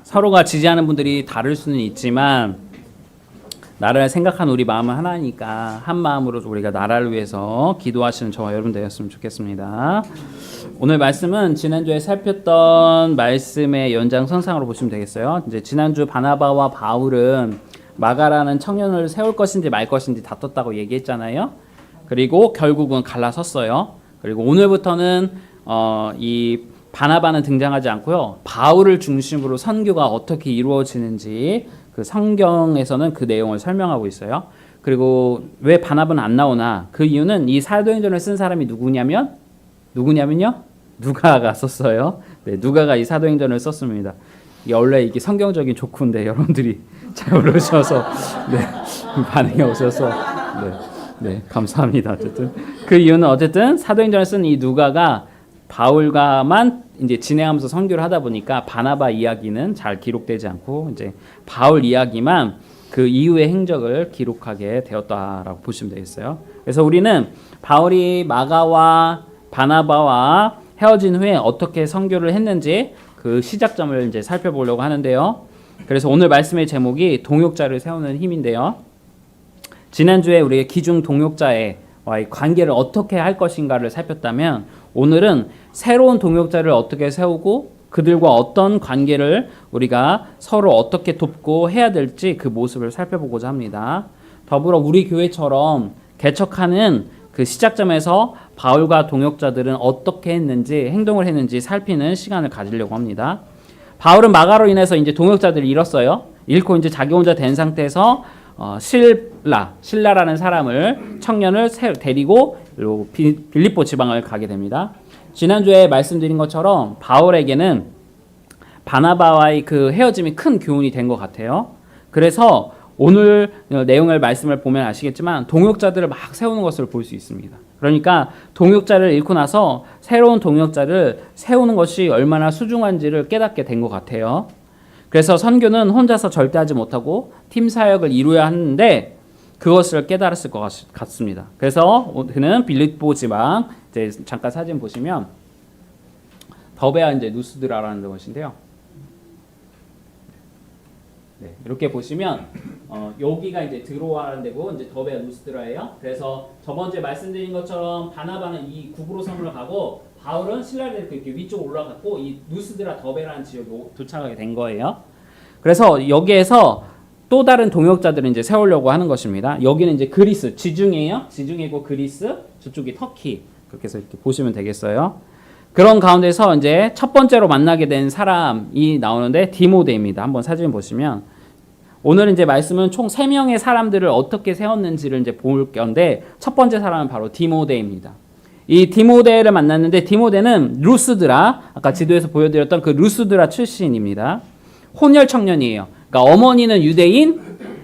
서로가 지지하는 분들이 다를 수는 있지만 나라를 생각하는 우리 마음은 하나니까 한 마음으로 우리가 나라를 위해서 기도하시는 저와 여러분 되었으면 좋겠습니다. 오늘 말씀은 지난주에 살폈던 말씀의 연장선상으로 보시면 되겠어요. 이제 지난주 바나바와 바울은 마가라는 청년을 세울 것인지 말 것인지 다퉜다고 얘기했잖아요. 그리고 결국은 갈라섰어요. 그리고 오늘부터는 이 바나바는 등장하지 않고요. 바울을 중심으로 선교가 어떻게 이루어지는지 그 성경에서는 그 내용을 설명하고 있어요. 그리고 왜 바나바는 안 나오나? 그 이유는 이 사도행전을 쓴 사람이 누구냐면요? 누가가 썼어요. 네, 누가가 이 사도행전을 썼습니다. 원래 이게 성경적인 조건인데 여러분들이 잘 모르셔서 반응이 없어서 네, 감사합니다. 어쨌든 그 이유는 어쨌든 사도행전을 쓴 이 누가가 바울과만 이제 진행하면서 선교를 하다 보니까 바나바 이야기는 잘 기록되지 않고 이제 바울 이야기만 그 이후의 행적을 기록하게 되었다라고 보시면 되겠어요. 그래서 우리는 바울이 마가와 바나바와 헤어진 후에 어떻게 선교를 했는지 그 시작점을 이제 살펴보려고 하는데요. 그래서 오늘 말씀의 제목이 동역자를 세우는 힘인데요. 지난주에 우리가 기중 동역자와의 관계를 어떻게 할 것인가를 살폈다면 오늘은 새로운 동역자를 어떻게 세우고 그들과 어떤 관계를 우리가 서로 어떻게 돕고 해야 될지 그 모습을 살펴보고자 합니다. 더불어 우리 교회처럼 개척하는 그 시작점에서 바울과 동역자들은 어떻게 했는지 행동을 했는지 살피는 시간을 가지려고 합니다. 바울은 마가로 인해서 이제 동역자들을 잃었어요. 잃고 이제 자기 혼자 된 상태에서 신라라는 사람을 청년을 데리고 빌립보 지방을 가게 됩니다. 지난주에 말씀드린 것처럼 바울에게는 바나바와의 그 헤어짐이 큰 교훈이 된 것 같아요. 그래서 오늘 내용을 말씀을 보면 아시겠지만 동역자들을 막 세우는 것을 볼 수 있습니다. 그러니까 동역자를 잃고 나서 새로운 동역자를 세우는 것이 얼마나 소중한지를 깨닫게 된 것 같아요. 그래서 선교는 혼자서 절대 하지 못하고 팀 사역을 이루어야 하는데 그것을 깨달았을 것 같습니다. 그래서 그는 빌립보 지방 이제 잠깐 사진 보시면 더베아 이제 누스드라라는 것인데요. 네, 이렇게 보시면 여기가 이제 드로아라는 데고 이제 더베아 누스드라예요. 그래서 저번 주에 말씀드린 것처럼 바나바는 이 구브로 섬으로 가고 바울은 신라를 이렇게 위쪽으로 올라갔고 이 누스드라 더베라는 지역에 도착하게 된 거예요. 그래서 여기에서 또 다른 동역자들을 이제 세우려고 하는 것입니다. 여기는 이제 그리스, 지중해예요. 지중해고 그리스, 저쪽이 터키. 그렇게 해서 이렇게 보시면 되겠어요. 그런 가운데서 이제 첫 번째로 만나게 된 사람이 나오는데 디모데입니다. 한번 사진 보시면 오늘 이제 말씀은 총 3명의 사람들을 어떻게 세웠는지를 이제 볼 건데 첫 번째 사람은 바로 디모데입니다. 이 디모데를 만났는데 디모데는 루스드라, 아까 지도에서 보여드렸던 그 루스드라 출신입니다. 혼혈 청년이에요. 그러니까 어머니는 유대인,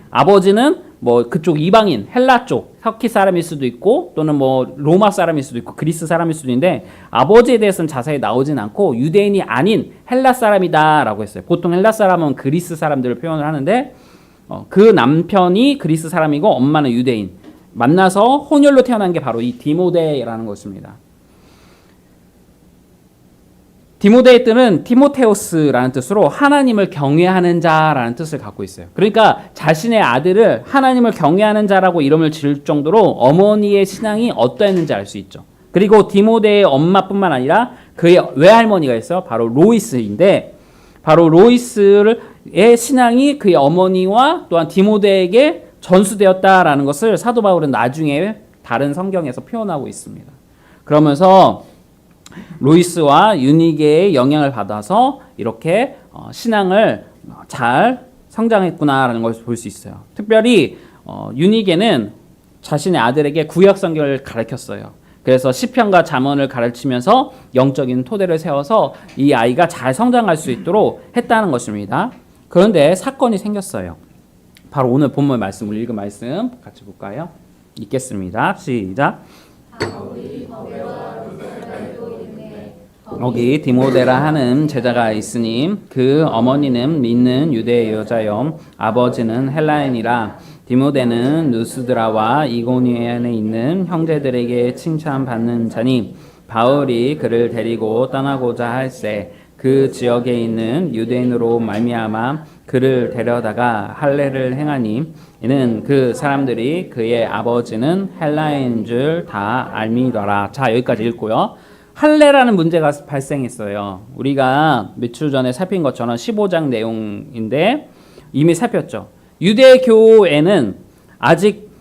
아버지는 뭐 그쪽 이방인, 헬라 쪽, 터키 사람일 수도 있고 또는 뭐 로마 사람일 수도 있고 그리스 사람일 수도 있는데 아버지에 대해서는 자세히 나오진 않고 유대인이 아닌 헬라 사람이다라고 했어요. 보통 헬라 사람은 그리스 사람들을 표현을 하는데 그 남편이 그리스 사람이고 엄마는 유대인. 만나서 혼혈로 태어난 게 바로 이 디모데라는 것입니다. 디모데의 뜻은 티모테오스라는 뜻으로 하나님을 경외하는 자라는 뜻을 갖고 있어요. 그러니까 자신의 아들을 하나님을 경외하는 자라고 이름을 지을 정도로 어머니의 신앙이 어떠했는지 알 수 있죠. 그리고 디모데의 엄마뿐만 아니라 그의 외할머니가 있어요. 바로 로이스인데 바로 로이스의 신앙이 그의 어머니와 또한 디모데에게 전수되었다라는 것을 사도 바울은 나중에 다른 성경에서 표현하고 있습니다. 그러면서 로이스와 유니게의 영향을 받아서 이렇게 신앙을 잘 성장했구나라는 것을 볼 수 있어요. 특별히 유니게는 자신의 아들에게 구약 성경을 가르쳤어요. 그래서 시편과 잠언을 가르치면서 영적인 토대를 세워서 이 아이가 잘 성장할 수 있도록 했다는 것입니다. 그런데 사건이 생겼어요. 바로 오늘 본문 말씀, 우리 읽은 말씀 같이 볼까요? 읽겠습니다. 시작. 여기 디모데라 하는 제자가 있으니 그 어머니는 믿는 유대 여자요 아버지는 헬라인이라. 디모데는 누스드라와 이고니온에 있는 형제들에게 칭찬받는 자니 바울이 그를 데리고 떠나고자 할세 그 지역에 있는 유대인으로 말미암아 그를 데려다가 할례를 행하니 이는 그 사람들이 그의 아버지는 헬라인 줄 다 알미더라. 자, 여기까지 읽고요. 할례라는 문제가 발생했어요. 우리가 몇 주 전에 살핀 것처럼 15장 내용인데 이미 살폈죠. 유대교에는 아직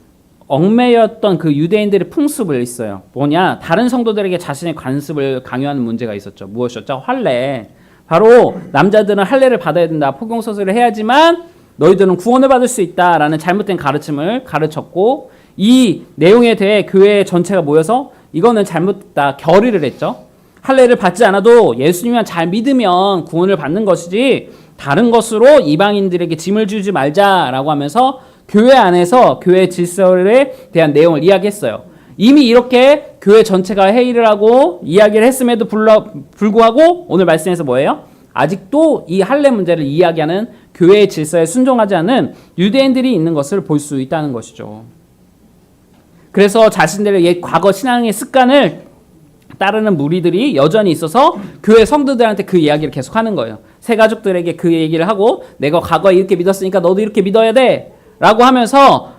얽매였던 그 유대인들의 풍습을 있어요. 뭐냐? 다른 성도들에게 자신의 관습을 강요하는 문제가 있었죠. 무엇이었죠? 할례. 바로 남자들은 할례를 받아야 된다. 포경서술을 해야지만 너희들은 구원을 받을 수 있다라는 잘못된 가르침을 가르쳤고 이 내용에 대해 교회 전체가 모여서 이거는 잘못됐다. 결의를 했죠. 할례를 받지 않아도 예수님만 잘 믿으면 구원을 받는 것이지 다른 것으로 이방인들에게 짐을 주지 말자라고 하면서 교회 안에서 교회 질서에 대한 내용을 이야기했어요. 이미 이렇게 교회 전체가 회의를 하고 이야기를 했음에도 불구하고 오늘 말씀에서 뭐예요? 아직도 이 할례 문제를 이야기하는 교회의 질서에 순종하지 않은 유대인들이 있는 것을 볼 수 있다는 것이죠. 그래서 자신들의 옛 과거 신앙의 습관을 따르는 무리들이 여전히 있어서 교회 성도들한테 그 이야기를 계속하는 거예요. 새 가족들에게 그 얘기를 하고 내가 과거에 이렇게 믿었으니까 너도 이렇게 믿어야 돼 라고 하면서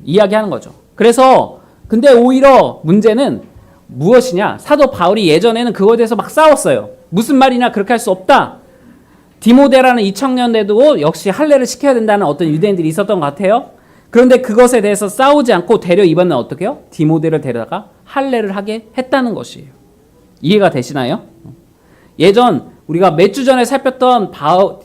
이야기하는 거죠. 그래서 근데 오히려 문제는 무엇이냐? 사도 바울이 예전에는 그거에 대해서 막 싸웠어요. 무슨 말이냐? 그렇게 할 수 없다. 디모데라는 이 청년들도 역시 할례를 시켜야 된다는 어떤 유대인들이 있었던 것 같아요. 그런데 그것에 대해서 싸우지 않고 되려 이번엔 어떻게 해요? 디모데를 데려다가 할례를 하게 했다는 것이에요. 이해가 되시나요? 예전 우리가 몇 주 전에 살폈던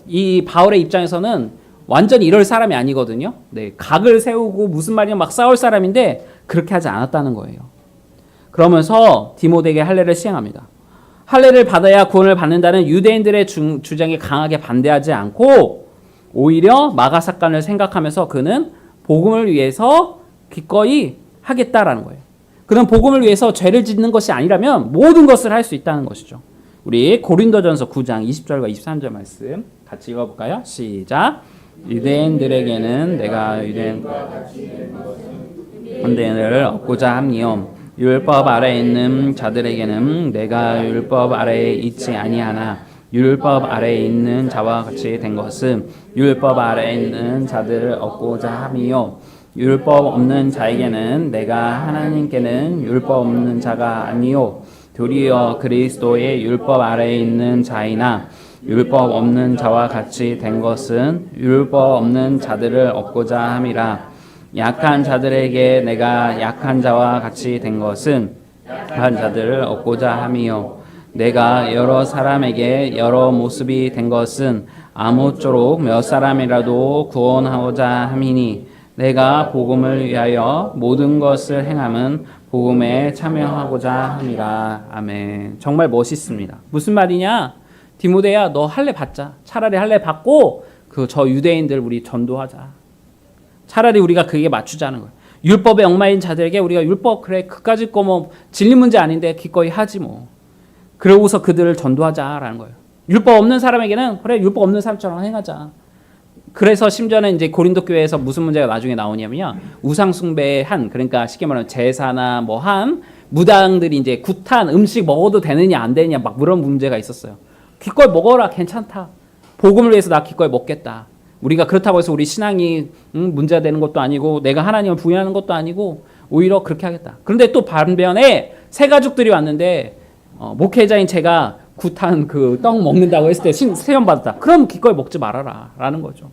이 바울의 입장에서는 완전히 이럴 사람이 아니거든요. 네, 각을 세우고 무슨 말이냐 막 싸울 사람인데 그렇게 하지 않았다는 거예요. 그러면서 디모데에게 할례를 시행합니다. 할례를 받아야 구원을 받는다는 유대인들의 주장에 강하게 반대하지 않고 오히려 마가사건을 생각하면서 그는 복음을 위해서 기꺼이 하겠다라는 거예요. 그는 복음을 위해서 죄를 짓는 것이 아니라면 모든 것을 할 수 있다는 것이죠. 우리 고린도전서 9장 20절과 23절 말씀 같이 읽어볼까요? 시작. 유대인들에게는 내가 유대인과 헌대를 얻고자 함이요 율법 아래에 있는 자들에게는 내가 율법 아래에 있지 아니하나 율법 아래에 있는 자와 같이 된 것은 율법 아래에 있는 자들을 얻고자 함이요 율법 없는 자에게는 내가 하나님께는 율법 없는 자가 아니요 도리어 그리스도의 율법 아래에 있는 자이나 율법 없는 자와 같이 된 것은 율법 없는 자들을 얻고자 함이라. 약한 자들에게 내가 약한 자와 같이 된 것은 약한 자들을 얻고자 함이요 내가 여러 사람에게 여러 모습이 된 것은 아무쪼록 몇 사람이라도 구원하고자 함이니 내가 복음을 위하여 모든 것을 행함은 복음에 참여하고자 함이라. 아멘. 정말 멋있습니다. 무슨 말이냐? 디모데야, 너 할례 받자. 차라리 할례 받고 그 저 유대인들 우리 전도하자. 차라리 우리가 그게 맞추자는 거예요. 율법에 얽매인 자들에게 우리가 율법 그래 그까짓 거 뭐 진리 문제 아닌데 기꺼이 하지 뭐. 그러고서 그들을 전도하자라는 거예요. 율법 없는 사람에게는 그래 율법 없는 사람처럼 행하자. 그래서 심지어는 이제 고린도 교회에서 무슨 문제가 나중에 나오냐면요. 우상 숭배의 한 그러니까 쉽게 말하면 제사나 뭐 한 무당들이 이제 구탄 음식 먹어도 되느냐 안 되느냐 막 그런 문제가 있었어요. 기꺼이 먹어라 괜찮다. 복음을 위해서 나 기꺼이 먹겠다. 우리가 그렇다고 해서 우리 신앙이 문제가 되는 것도 아니고 내가 하나님을 부인하는 것도 아니고 오히려 그렇게 하겠다. 그런데 또 반면에 새 가족들이 왔는데 목회자인 제가 구탄 그 떡 먹는다고 했을 때 세연 받았다. 그럼 기꺼이 먹지 말아라 라는 거죠.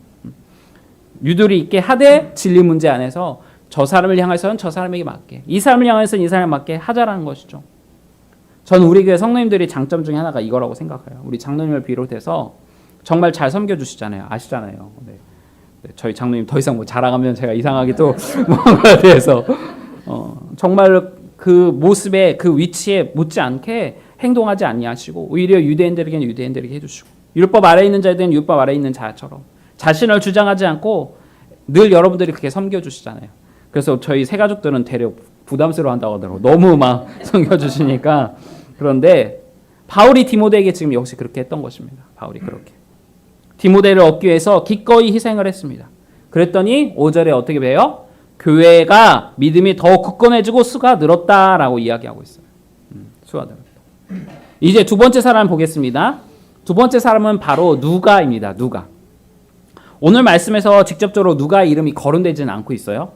유도리 있게 하되 진리 문제 안에서 저 사람을 향해서는 저 사람에게 맞게 이 사람을 향해서는 이 사람에 맞게 하자라는 것이죠. 저는 우리 교회 성도님들이 장점 중에 하나가 이거라고 생각해요. 우리 장로님을 비롯해서 정말 잘 섬겨주시잖아요. 아시잖아요. 네. 네, 저희 장로님 더 이상 뭐 자랑하면 제가 이상하게 또 뭔가에 대해서 정말 그 모습에 그 위치에 못지않게 행동하지 아니하시고 오히려 유대인들에게는 유대인들에게 해주시고 율법 아래에 있는 자들은 율법 아래에 있는 자처럼 자신을 주장하지 않고 늘 여러분들이 그렇게 섬겨주시잖아요. 그래서 저희 새 가족들은 되려 부담스러워한다고 하더라고요. 너무 막 섬겨주시니까. 그런데 바울이 디모데에게 지금 역시 그렇게 했던 것입니다. 바울이 그렇게. 디모데를 얻기 위해서 기꺼이 희생을 했습니다. 그랬더니 5절에 어떻게 배워요? 교회가 믿음이 더 굳건해지고 수가 늘었다라고 이야기하고 있어요. 수가 늘었다. 이제 두 번째 사람 보겠습니다. 두 번째 사람은 바로 누가입니다. 누가. 오늘 말씀에서 직접적으로 누가 이름이 거론되지는 않고 있어요.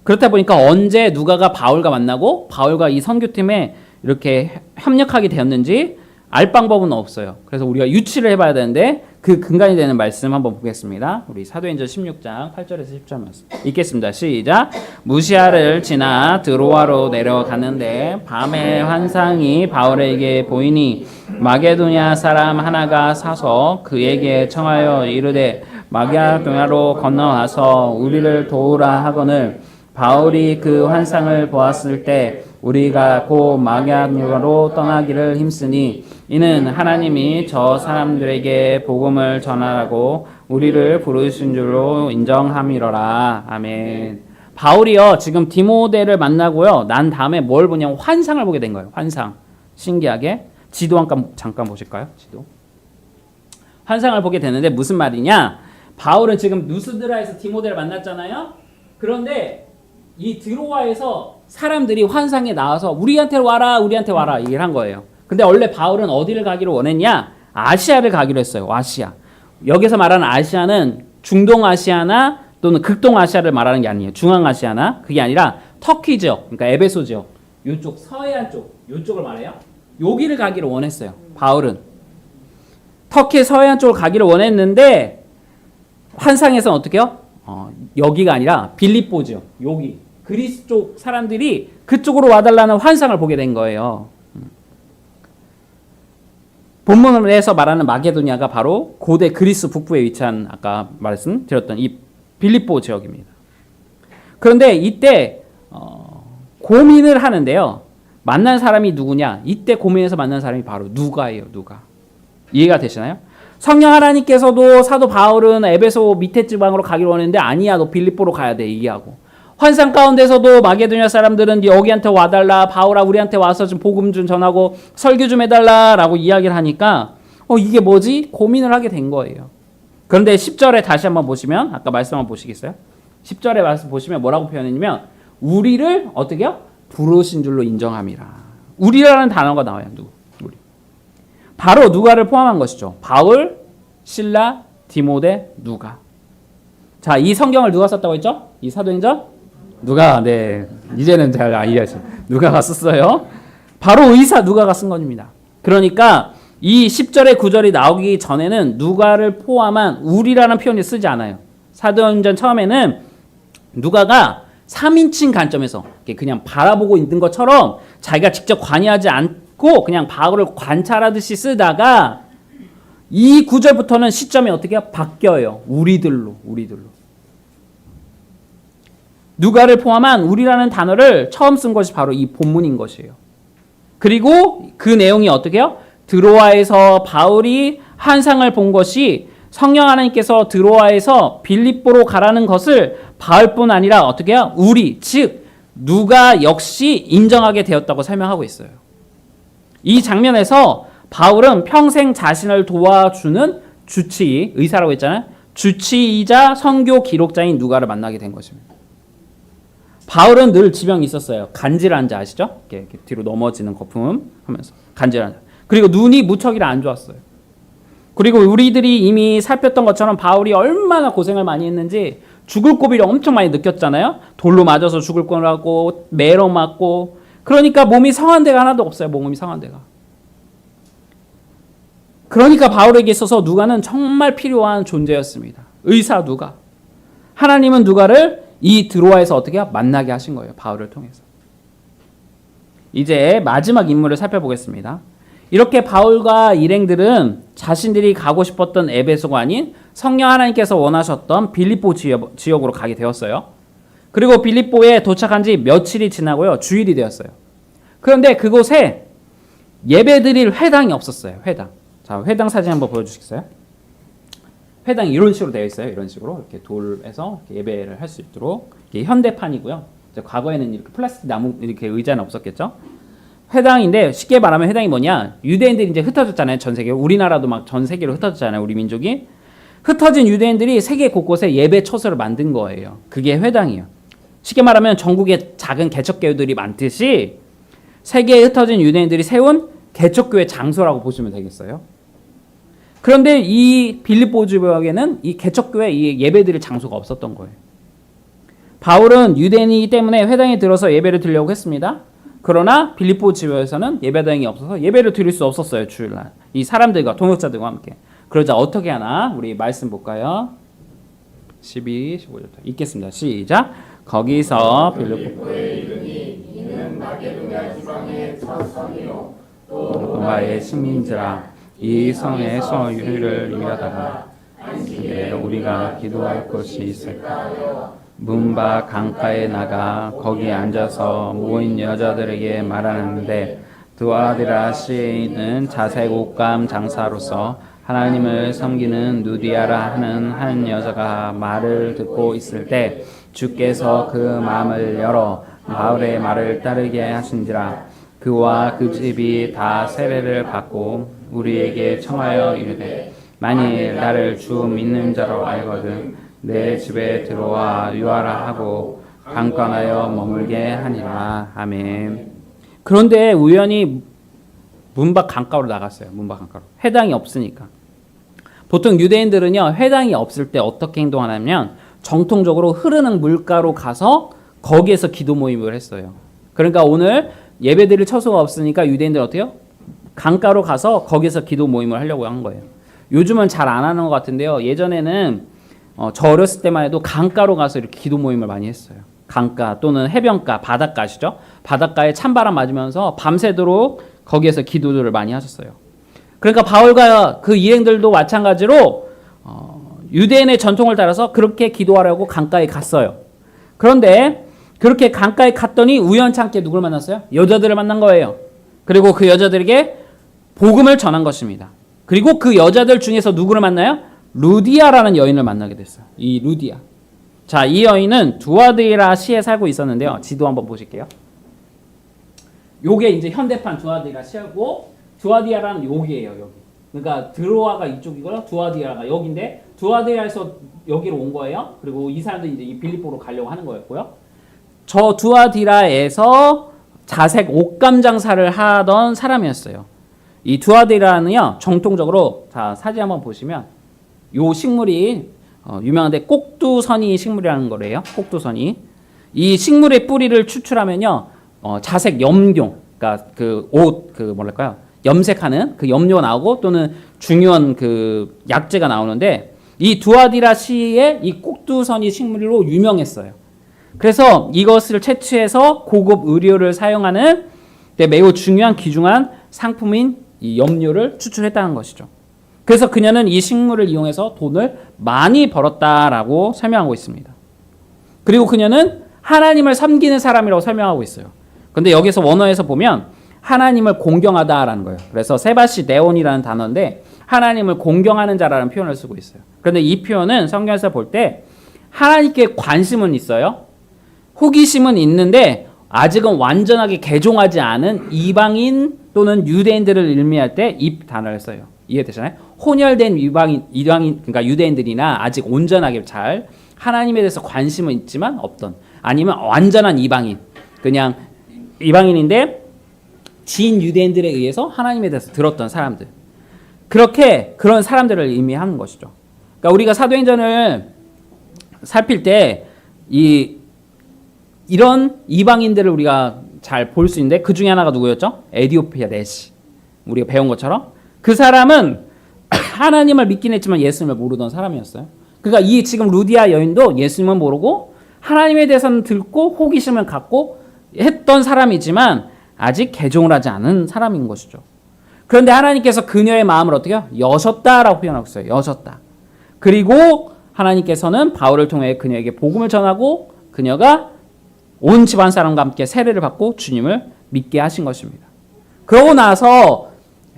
그렇다 보니까 언제 누가가 바울과 만나고 바울과 이 선교팀에 이렇게 협력하게 되었는지 알 방법은 없어요. 그래서 우리가 유추를 해봐야 되는데 그 근간이 되는 말씀 한번 보겠습니다. 우리 사도행전 16장 8절에서 10절 말씀 읽겠습니다. 시작. 무시아를 지나 드로아로 내려가는데 밤에 환상이 바울에게 보이니 마게도냐 사람 하나가 사서 그에게 청하여 이르되 마게도냐로 건너와서 우리를 도우라 하거늘 바울이 그 환상을 보았을 때 우리가 곧 마게도냐로 떠나기를 힘쓰니 이는 하나님이 저 사람들에게 복음을 전하라고 우리를 부르신 줄로 인정함이로라. 아멘. 바울이요 지금 디모데를 만나고요 난 다음에 뭘 보냐면 환상을 보게 된 거예요. 환상. 신기하게 지도 잠깐 보실까요? 지도. 환상을 보게 되는데 무슨 말이냐? 바울은 지금 누스드라에서 디모데를 만났잖아요. 그런데 이 드로아에서 사람들이 환상에 나와서 우리한테 와라 얘기를 한 거예요. 근데 원래 바울은 어디를 가기로 원했냐? 아시아를 가기로 했어요. 아시아. 여기서 말하는 아시아는 중동아시아나 또는 극동아시아를 말하는 게 아니에요. 중앙아시아나 그게 아니라 터키 지역, 그러니까 에베소 지역, 이쪽 서해안 쪽, 이쪽을 말해요. 여기를 가기로 원했어요. 바울은. 터키 서해안 쪽을 가기를 원했는데 환상에서는 어떻게 해요? 여기가 아니라 빌립보 지역, 여기 그리스 쪽 사람들이 그쪽으로 와달라는 환상을 보게 된 거예요. 본문에서 말하는 마게도냐가 바로 고대 그리스 북부에 위치한 아까 말씀드렸던 이 빌립보 지역입니다. 그런데 이때 고민을 하는데요. 만난 사람이 누구냐? 이때 고민해서 만난 사람이 바로 누가예요. 누가. 이해가 되시나요? 성령 하나님께서도 사도 바울은 에베소 밑에 지방으로 가기로 원했는데 아니야 너 빌립보로 가야 돼 얘기하고 환상 가운데서도 마게도냐 사람들은 여기한테 와달라 바울아 우리한테 와서 좀 복음 좀 전하고 설교 좀 해달라 라고 이야기를 하니까 이게 뭐지? 고민을 하게 된 거예요. 그런데 10절에 다시 한번 보시면 아까 말씀 한번 보시겠어요? 10절에 말씀 보시면 뭐라고 표현했냐면 우리를 어떻게 해요? 부르신 줄로 인정함이라. 우리라는 단어가 나와요. 우리. 바로 누가를 포함한 것이죠. 바울, 실라, 디모데, 누가. 자, 이 성경을 누가 썼다고 했죠? 이 사도행전? 누가, 네. 이제는 잘 이해하시죠. 누가가 썼어요. 바로 의사 누가가 쓴 겁니다. 그러니까 이 10절의 9절이 나오기 전에는 누가를 포함한 우리라는 표현을 쓰지 않아요. 사도행전 처음에는 누가가 3인칭 관점에서 그냥 바라보고 있는 것처럼 자기가 직접 관여하지 않고 그냥 바울을 관찰하듯이 쓰다가 이 9절부터는 시점이 어떻게 바뀌어요? 우리들로. 누가를 포함한 우리라는 단어를 처음 쓴 것이 바로 이 본문인 것이에요. 그리고 그 내용이 어떻게 해요? 드로아에서 바울이 환상을 본 것이 성령 하나님께서 드로아에서 빌립보로 가라는 것을 바울뿐 아니라 어떻게 해요? 우리, 즉 누가 역시 인정하게 되었다고 설명하고 있어요. 이 장면에서 바울은 평생 자신을 도와주는 주치의, 의사라고 했잖아요. 주치의이자 선교 기록자인 누가를 만나게 된 것입니다. 바울은 늘 지병이 있었어요. 간질환 자 아시죠? 이렇게 뒤로 넘어지는 거품 하면서 간질환 자. 그리고 눈이 무척이나 안 좋았어요. 그리고 우리들이 이미 살폈던 것처럼 바울이 얼마나 고생을 많이 했는지 죽을 고비를 엄청 많이 느꼈잖아요. 돌로 맞아서 죽을 거라고 매로 맞고 그러니까 몸이 성한 데가 하나도 없어요. 몸이 성한 데가. 그러니까 바울에게 있어서 누가는 정말 필요한 존재였습니다. 의사 누가. 하나님은 누가를 이 드로아에서 어떻게 만나게 하신 거예요. 바울을 통해서. 이제 마지막 인물을 살펴보겠습니다. 이렇게 바울과 일행들은 자신들이 가고 싶었던 에베소가 아닌 성령 하나님께서 원하셨던 빌립보 지역으로 가게 되었어요. 그리고 빌립보에 도착한 지 며칠이 지나고요. 주일이 되었어요. 그런데 그곳에 예배드릴 회당이 없었어요. 회당. 자, 회당 사진 한번 보여주시겠어요? 회당이 이런 식으로 되어 있어요. 이런 식으로 이렇게 돌에서 이렇게 예배를 할 수 있도록 이게 현대판이고요. 과거에는 이렇게 플라스틱 나무 이렇게 의자는 없었겠죠. 회당인데 쉽게 말하면 회당이 뭐냐? 유대인들이 이제 흩어졌잖아요. 전 세계. 우리나라도 막 전 세계로 흩어졌잖아요. 우리 민족이. 흩어진 유대인들이 세계 곳곳에 예배 처소를 만든 거예요. 그게 회당이에요. 쉽게 말하면 전국에 작은 개척교회들이 많듯이 세계에 흩어진 유대인들이 세운 개척교회 장소라고 보시면 되겠어요. 그런데 이 빌립보 지역에는 이 개척교회 이 예배드릴 장소가 없었던 거예요. 바울은 유대인이기 때문에 회당에 들어서 예배를 드리려고 했습니다. 그러나 빌립보 지역에서는 예배당이 없어서 예배를 드릴 수 없었어요. 주일날 이 사람들과 동역자들과 함께. 그러자 어떻게 하나 우리 말씀 볼까요? 12, 15절부터 읽겠습니다. 시작. 거기서 빌립보에 이르니 이는 마게도냐 지방의 첫 성이요 또 로마의 식민지라. 이 성에서 유리를 위하다가 안식일에 우리가 기도할 곳이 있을까? 문밖 강가에 나가 거기 앉아서 모인 여자들에게 말하는데 두아디라 시에 있는 자색 옷감 장사로서 하나님을 섬기는 누디아라 하는 한 여자가 말을 듣고 있을 때 주께서 그 마음을 열어 바울의 말을 따르게 하신지라. 그와 그 집이 다 세례를 받고 우리에게 청하여 이르되 만일 나를 주 믿는 자로 알거든 내 집에 들어와 유하라 하고 강권하여 머물게 하니라. 아멘. 그런데 우연히 문밖 강가로 나갔어요. 문밖 강가로. 회당이 없으니까. 보통 유대인들은요, 회당이 없을 때 어떻게 행동하냐면 정통적으로 흐르는 물가로 가서 거기에서 기도 모임을 했어요. 그러니까 오늘 예배드릴 처소가 없으니까 유대인들은 어때요? 강가로 가서 거기서 기도 모임을 하려고 한 거예요. 요즘은 잘 안 하는 것 같은데요. 예전에는 저 어렸을 때만 해도 강가로 가서 이렇게 기도 모임을 많이 했어요. 강가 또는 해변가, 바닷가 아시죠? 바닷가에 찬바람 맞으면서 밤새도록 거기에서 기도들을 많이 하셨어요. 그러니까 바울과 그 일행들도 마찬가지로 유대인의 전통을 따라서 그렇게 기도하려고 강가에 갔어요. 그런데 그렇게 강가에 갔더니 우연찮게 누굴 만났어요? 여자들을 만난 거예요. 그리고 그 여자들에게 복음을 전한 것입니다. 그리고 그 여자들 중에서 누구를 만나요? 루디아라는 여인을 만나게 됐어요. 이 루디아. 자, 이 여인은 두아디라 시에 살고 있었는데요. 지도 한번 보실게요. 요게 이제 현대판 두아디라 시하고 두아디아라는 여기예요, 여기. 그러니까 드로아가 이쪽이고요. 두아디아가 여기인데 두아디아에서 여기로 온 거예요. 그리고 이 사람들이 이제 이 빌립보로 가려고 하는 거였고요. 저 두아디라에서 자색 옷감 장사를 하던 사람이었어요. 이 두아디라는요, 정통적으로 자, 사진 한번 보시면 요 식물이 유명한데 꼭두선이 식물이라는 거래요. 꼭두선이. 이 식물의 뿌리를 추출하면요, 자색 염료, 그러니까 그 옷, 그 뭐랄까요, 염색하는 그 염료가 나오고 또는 중요한 그 약재가 나오는데 이 두아디라 시에 이 꼭두선이 식물로 유명했어요. 그래서 이것을 채취해서 고급 의료를 사용하는 매우 중요한 귀중한 상품인 이 염료를 추출했다는 것이죠. 그래서 그녀는 이 식물을 이용해서 돈을 많이 벌었다라고 설명하고 있습니다. 그리고 그녀는 하나님을 섬기는 사람이라고 설명하고 있어요. 근데 여기서 원어에서 보면 하나님을 공경하다라는 거예요. 그래서 세바시 네온이라는 단어인데 하나님을 공경하는 자라는 표현을 쓰고 있어요. 그런데 이 표현은 성경에서 볼 때 하나님께 관심은 있어요. 호기심은 있는데 아직은 완전하게 개종하지 않은 이방인 또는 유대인들을 의미할 때 이 단어를 써요. 이해되시나요? 혼혈된 이방인, 그러니까 유대인들이나 아직 온전하게 잘 하나님에 대해서 관심은 있지만 없던, 아니면 완전한 이방인, 그냥 이방인인데 진 유대인들에 의해서 하나님에 대해서 들었던 사람들, 그렇게 그런 사람들을 의미하는 것이죠. 그러니까 우리가 사도행전을 살필 때 이런 이방인들을 우리가 잘 볼 수 있는데 그 중에 하나가 누구였죠? 에디오피아 내시. 우리가 배운 것처럼 그 사람은 하나님을 믿긴 했지만 예수님을 모르던 사람이었어요. 그러니까 이 지금 루디아 여인도 예수님은 모르고 하나님에 대해서는 듣고 호기심을 갖고 했던 사람이지만 아직 개종을 하지 않은 사람인 것이죠. 그런데 하나님께서 그녀의 마음을 어떻게 해요? 여셨다라고 표현하고 있어요. 여셨다. 그리고 하나님께서는 바울을 통해 그녀에게 복음을 전하고 그녀가 온 집안 사람과 함께 세례를 받고 주님을 믿게 하신 것입니다. 그러고 나서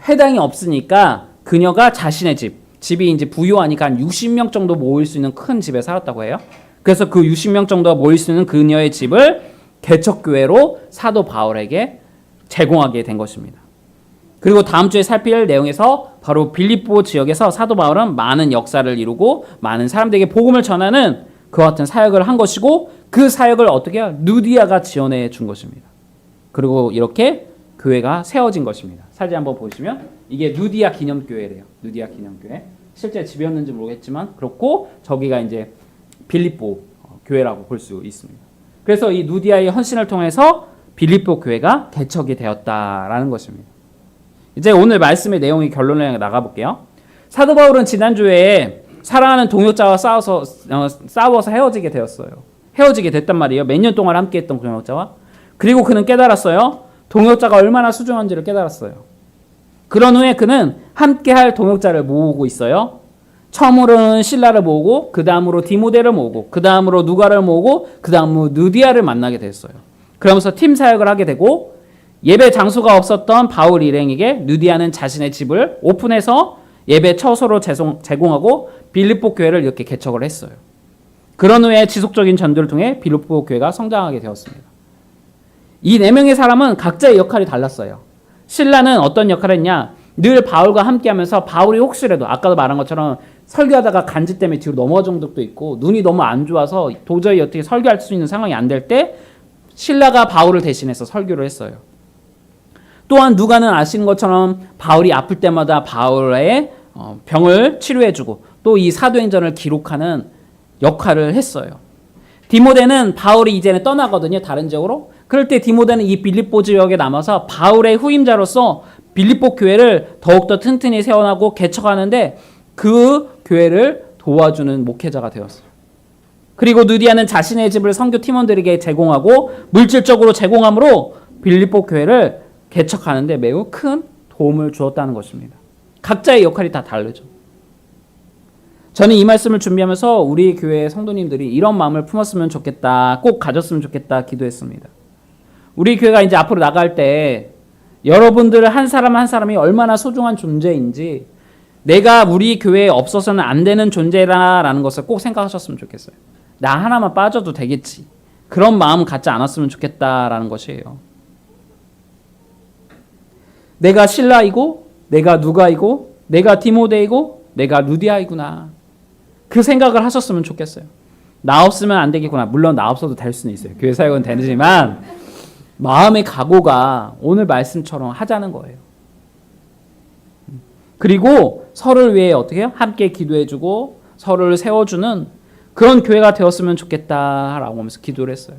회당이 없으니까 그녀가 자신의 집이 이제 부유하니까 한 60명 정도 모일 수 있는 큰 집에 살았다고 해요. 그래서 그 60명 정도가 모일 수 있는 그녀의 집을 개척교회로 사도 바울에게 제공하게 된 것입니다. 그리고 다음 주에 살필 내용에서 바로 빌립보 지역에서 사도 바울은 많은 역사를 이루고 많은 사람들에게 복음을 전하는 그와 같은 사역을 한 것이고 그 사역을 어떻게 해요? 루디아가 지원해 준 것입니다. 그리고 이렇게 교회가 세워진 것입니다. 사진 한번 보시면 이게 누디아 기념교회래요. 누디아 기념교회. 실제 집이었는지 모르겠지만 그렇고 저기가 이제 빌립보 교회라고 볼 수 있습니다. 그래서 이 누디아의 헌신을 통해서 빌립보 교회가 개척이 되었다라는 것입니다. 이제 오늘 말씀의 내용의 결론을 향해 나가볼게요. 사도 바울은 지난주에 사랑하는 동역자와 싸워서 헤어지게 되었어요. 헤어지게 됐단 말이에요. 몇 년 동안 함께했던 동역자와. 그리고 그는 깨달았어요. 동역자가 얼마나 소중한지를 깨달았어요. 그런 후에 그는 함께할 동역자를 모으고 있어요. 처음으로는 실라를 모으고 그 다음으로 디모데를 모으고 그 다음으로 누가를 모으고 그 다음으로 누디아를 만나게 됐어요. 그러면서 팀 사역을 하게 되고 예배 장소가 없었던 바울 일행에게 누디아는 자신의 집을 오픈해서 예배 처소로 제공하고 빌립보 교회를 이렇게 개척을 했어요. 그런 후에 지속적인 전도를 통해 빌립보 교회가 성장하게 되었습니다. 이 네 명의 사람은 각자의 역할이 달랐어요. 실라는 어떤 역할을 했냐? 늘 바울과 함께하면서 바울이 혹시라도 아까도 말한 것처럼 설교하다가 간지 때문에 뒤로 넘어진 적도 있고 눈이 너무 안 좋아서 도저히 어떻게 설교할 수 있는 상황이 안 될 때 실라가 바울을 대신해서 설교를 했어요. 또한 누가는 아시는 것처럼 바울이 아플 때마다 바울의 병을 치료해주고 또 이 사도행전을 기록하는 역할을 했어요. 디모데는 바울이 이제는 떠나거든요. 다른 지역으로. 그럴 때 디모데는 이 빌립보 지역에 남아서 바울의 후임자로서 빌립보 교회를 더욱더 튼튼히 세워나고 개척하는데 그 교회를 도와주는 목회자가 되었어요. 그리고 누디아는 자신의 집을 선교 팀원들에게 제공하고 물질적으로 제공함으로 빌립보 교회를 개척하는데 매우 큰 도움을 주었다는 것입니다. 각자의 역할이 다 다르죠. 저는 이 말씀을 준비하면서 우리 교회 성도님들이 이런 마음을 품었으면 좋겠다, 꼭 가졌으면 좋겠다 기도했습니다. 우리 교회가 이제 앞으로 나갈 때 여러분들 한 사람 한 사람이 얼마나 소중한 존재인지 내가 우리 교회에 없어서는 안 되는 존재라는 것을 꼭 생각하셨으면 좋겠어요. 나 하나만 빠져도 되겠지. 그런 마음 갖지 않았으면 좋겠다라는 것이에요. 내가 실라이고 내가 누가이고 내가 디모데이고 내가 루디아이구나. 그 생각을 하셨으면 좋겠어요. 나 없으면 안 되겠구나. 물론 나 없어도 될 수는 있어요. 교회 사역은 되지만 마음의 각오가 오늘 말씀처럼 하자는 거예요. 그리고 서로를 위해 어떻게 해요? 함께 기도해주고 서로를 세워주는 그런 교회가 되었으면 좋겠다라고 하면서 기도를 했어요.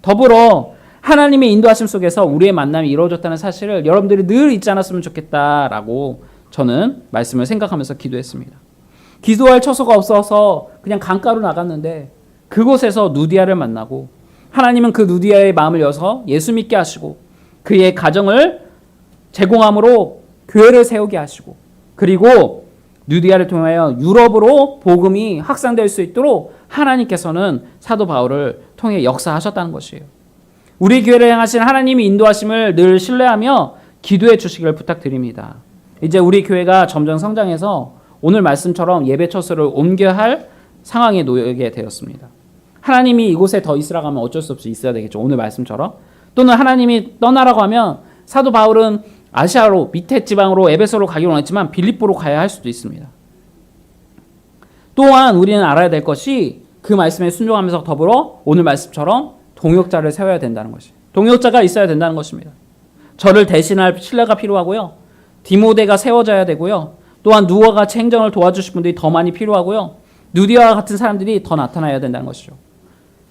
더불어 하나님의 인도하심 속에서 우리의 만남이 이루어졌다는 사실을 여러분들이 늘 잊지 않았으면 좋겠다라고 저는 말씀을 생각하면서 기도했습니다. 기도할 처소가 없어서 그냥 강가로 나갔는데 그곳에서 누디아를 만나고 하나님은 그 누디아의 마음을 여서 예수 믿게 하시고 그의 가정을 제공함으로 교회를 세우게 하시고 그리고 누디아를 통하여 유럽으로 복음이 확산될 수 있도록 하나님께서는 사도 바울을 통해 역사하셨다는 것이에요. 우리 교회를 향하신 하나님의 인도하심을 늘 신뢰하며 기도해 주시기를 부탁드립니다. 이제 우리 교회가 점점 성장해서 오늘 말씀처럼 예배 처소를 옮겨야 할 상황에 놓이게 되었습니다. 하나님이 이곳에 더 있으라고 하면 어쩔 수 없이 있어야 되겠죠. 오늘 말씀처럼. 또는 하나님이 떠나라고 하면 사도 바울은 아시아로 밑에 지방으로 에베소로 가기로 했지만 빌립보로 가야 할 수도 있습니다. 또한 우리는 알아야 될 것이 그 말씀에 순종하면서 더불어 오늘 말씀처럼 동역자를 세워야 된다는 것이. 동역자가 있어야 된다는 것입니다. 저를 대신할 신뢰가 필요하고요. 디모데가 세워져야 되고요. 또한 누가가 행정을 도와주실 분들이 더 많이 필요하고요. 누디아와 같은 사람들이 더 나타나야 된다는 것이죠.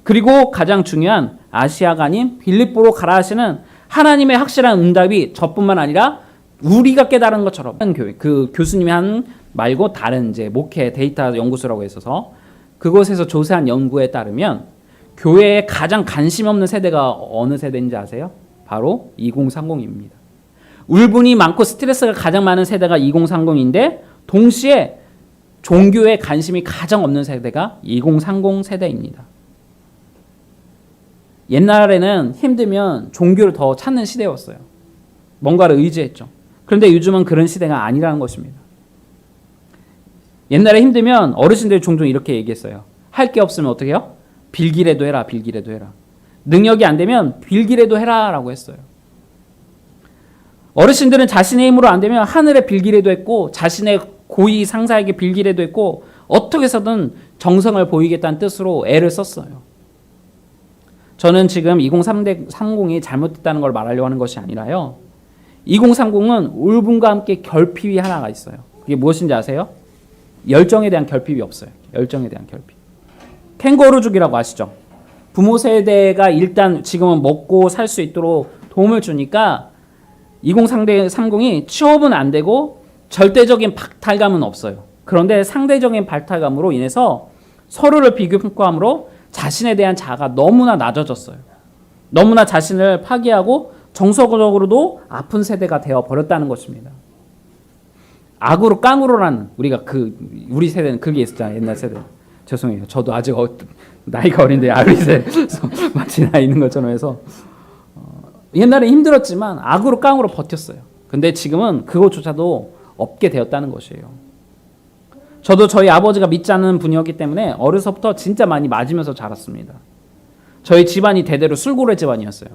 그리고 가장 중요한 아시아가 아닌 빌립보로 가라 하시는 하나님의 확실한 응답이 저뿐만 아니라 우리가 깨달은 것처럼 교회 그 교수님이 한 말고 다른 이제 목회 데이터 연구소라고 있어서 그곳에서 조사한 연구에 따르면 교회에 가장 관심 없는 세대가 어느 세대인지 아세요? 바로 2030입니다. 울분이 많고 스트레스가 가장 많은 세대가 2030인데 동시에 종교에 관심이 가장 없는 세대가 2030 세대입니다. 옛날에는 힘들면 종교를 더 찾는 시대였어요. 뭔가를 의지했죠. 그런데 요즘은 그런 시대가 아니라는 것입니다. 옛날에 힘들면 어르신들이 종종 이렇게 얘기했어요. 할 게 없으면 어떻게 해요? 빌기라도 해라. 빌기라도 해라. 능력이 안 되면 빌기라도 해라 라고 했어요. 어르신들은 자신의 힘으로 안 되면 하늘에 빌기라도 했고 자신의 고위 상사에게 빌기라도 했고 어떻게 해서든 정성을 보이겠다는 뜻으로 애를 썼어요. 저는 지금 2030이 잘못됐다는 걸 말하려고 하는 것이 아니라요. 2030은 울분과 함께 결핍이 하나가 있어요. 그게 무엇인지 아세요? 열정에 대한 결핍이 없어요. 열정에 대한 결핍. 캥거루족이라고 아시죠? 부모 세대가 일단 지금은 먹고 살 수 있도록 도움을 주니까 2030이 취업은 안 되고 절대적인 박탈감은 없어요. 그런데 상대적인 박탈감으로 인해서 서로를 비교평가함으로 자신에 대한 자아가 너무나 낮아졌어요. 너무나 자신을 파괴하고 정서적으로도 아픈 세대가 되어 버렸다는 것입니다. 악으로 깡으로라는 우리 세대는 그게 있었잖아요. 옛날 세대. 죄송해요. 저도 아직 나이가 어린데 아르이세에서 마치 나이 있는 것처럼 해서 옛날에 힘들었지만 악으로 깡으로 버텼어요. 근데 지금은 그것조차도 없게 되었다는 것이에요. 저도 저희 아버지가 믿지 않는 분이었기 때문에 어려서부터 진짜 많이 맞으면서 자랐습니다. 저희 집안이 대대로 술고래 집안이었어요.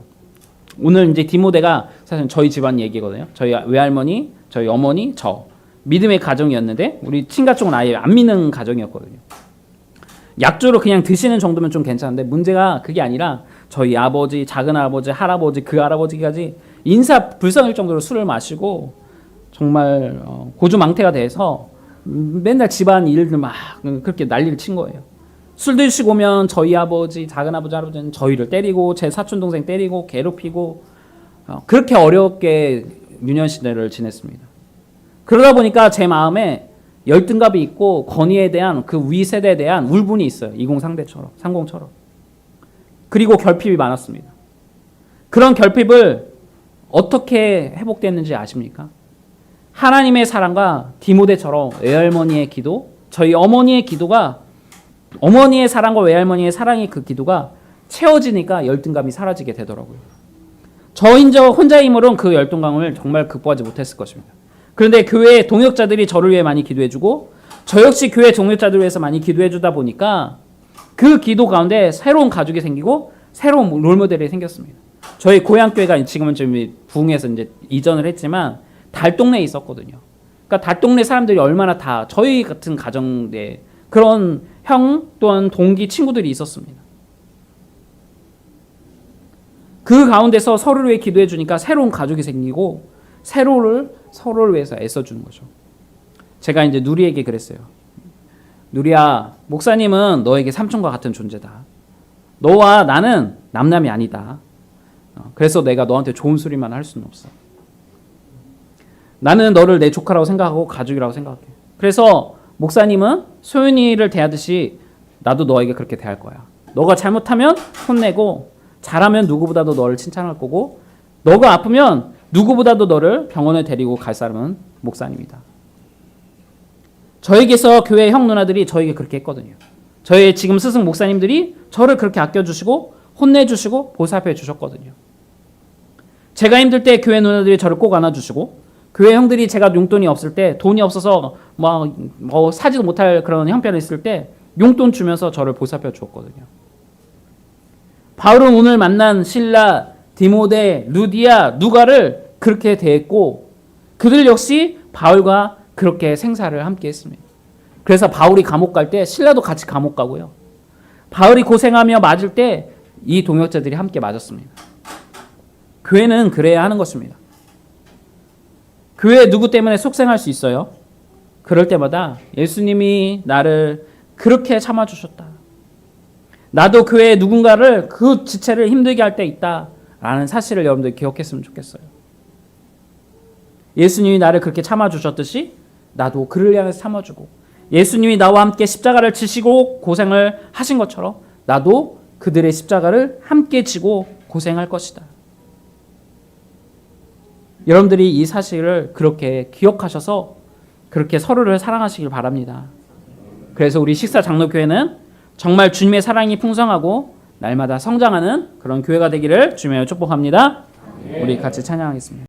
오늘 이제 디모데가 사실 저희 집안 얘기거든요. 저희 외할머니, 저희 어머니, 저 믿음의 가정이었는데 우리 친가 쪽은 아예 안 믿는 가정이었거든요. 약주로 그냥 드시는 정도면 좀 괜찮은데 문제가 그게 아니라 저희 아버지, 작은 아버지, 할아버지, 그 할아버지까지 인사 불성일 정도로 술을 마시고 정말 고주망태가 돼서 맨날 집안 일들 막 그렇게 난리를 친 거예요. 술 드시고 오면 저희 아버지, 작은 아버지, 할아버지는 저희를 때리고 제 사촌 동생 때리고 괴롭히고 그렇게 어렵게 유년 시대를 지냈습니다. 그러다 보니까 제 마음에 열등감이 있고 권위에 대한 그 위 세대에 대한 울분이 있어요. 30처럼. 그리고 결핍이 많았습니다. 그런 결핍을 어떻게 회복됐는지 아십니까? 하나님의 사랑과 디모데처럼 외할머니의 기도, 저희 어머니의 기도가 어머니의 사랑과 외할머니의 사랑의 그 기도가 채워지니까 열등감이 사라지게 되더라고요. 저 혼자의 힘으로는 그 열등감을 정말 극복하지 못했을 것입니다. 그런데 교회 동역자들이 저를 위해 많이 기도해주고 저 역시 교회 동역자들을 위해서 많이 기도해주다 보니까 그 기도 가운데 새로운 가족이 생기고 새로운 롤모델이 생겼습니다. 저희 고향교회가 지금은 좀 부흥해서 이제 이전을 했지만 달동네에 있었거든요. 그러니까 달동네 사람들이 얼마나 다 저희 같은 가정에 그런 형 또는 동기 친구들이 있었습니다. 그 가운데서 서로를 위해 기도해 주니까 새로운 가족이 생기고 서로를 위해서 애써주는 거죠. 제가 이제 누리에게 그랬어요. 누리야, 목사님은 너에게 삼촌과 같은 존재다. 너와 나는 남남이 아니다. 그래서 내가 너한테 좋은 소리만 할 수는 없어. 나는 너를 내 조카라고 생각하고 가족이라고 생각해. 그래서 목사님은 소윤이를 대하듯이 나도 너에게 그렇게 대할 거야. 너가 잘못하면 혼내고 잘하면 누구보다도 너를 칭찬할 거고 너가 아프면 누구보다도 너를 병원에 데리고 갈 사람은 목사님이다. 저에게서 교회 형 누나들이 저에게 그렇게 했거든요. 저희 지금 스승 목사님들이 저를 그렇게 아껴주시고 혼내주시고 보살펴 주셨거든요. 제가 힘들 때 교회 누나들이 저를 꼭 안아주시고 교회 형들이 제가 용돈이 없을 때 돈이 없어서 뭐 사지도 못할 그런 형편이 있을 때 용돈 주면서 저를 보살펴 주었거든요. 바울은 오늘 만난 실라, 디모데, 루디아, 누가를 그렇게 대했고 그들 역시 바울과 그렇게 생사를 함께 했습니다. 그래서 바울이 감옥 갈 때 실라도 같이 감옥 가고요. 바울이 고생하며 맞을 때 이 동역자들이 함께 맞았습니다. 교회는 그래야 하는 것입니다. 교회 누구 때문에 속생할 수 있어요? 그럴 때마다 예수님이 나를 그렇게 참아주셨다. 나도 교회에 누군가를 그 지체를 힘들게 할 때 있다라는 사실을 여러분들 기억했으면 좋겠어요. 예수님이 나를 그렇게 참아주셨듯이 나도 그를 향해서 참아주고 예수님이 나와 함께 십자가를 지시고 고생을 하신 것처럼 나도 그들의 십자가를 함께 지고 고생할 것이다. 여러분들이 이 사실을 그렇게 기억하셔서 그렇게 서로를 사랑하시길 바랍니다. 그래서 우리 식사 장로교회는 정말 주님의 사랑이 풍성하고 날마다 성장하는 그런 교회가 되기를 주님의 축복합니다. 우리 같이 찬양하겠습니다.